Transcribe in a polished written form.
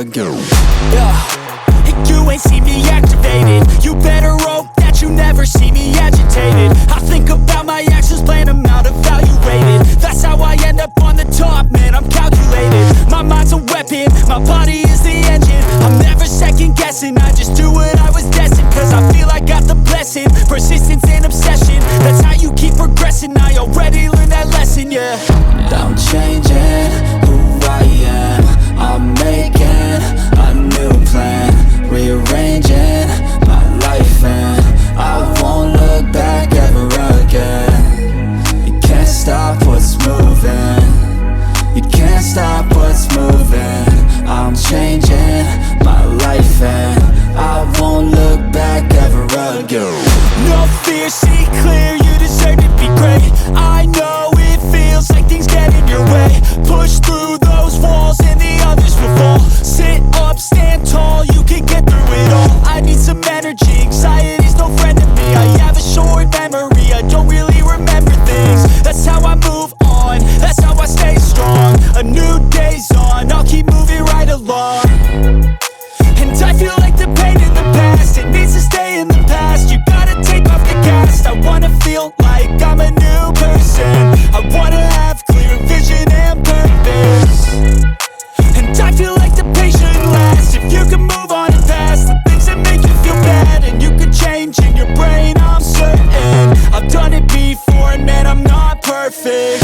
ago. You ain't see me activated. You better hope that you never see me agitated. I think about my actions, plan them out, evaluated. That's how I end up on the top, man, I'm calculated. My mind's a weapon, my body is the engine. I'm never second guessing, I just do what I was destined. Cause I feel I got the blessing, persistence and obsession. That's how you keep progressing, I already learned that lesson, yeah. I'm changing who I am. I'm making a new plan, rearranging my life, and I won't look back ever again. You can't stop what's moving, you can't stop what's moving. I'm changing my life and I won't look back ever again. No fear, see clear, you deserve to be great. I know it feels like things get in your way. Push through those walls and the others will fall. Sit up, stand tall, you can get through it all. I need some energy, anxiety's no friend to me. I have a short memory, I don't really remember things. That's how I move on, that's how I stay strong. A new day's on, I'll keep moving right along. And I feel like the pain in the past, it needs to stay in the past. You gotta take off the cast. I wanna feel like I'm a new person. I wanna have clear vision and purpose. And I feel like the pain shouldn't last. If you can move on and past the things that make you feel bad, and you can change in your brain, I'm certain. I've done it before and man, I'm not perfect.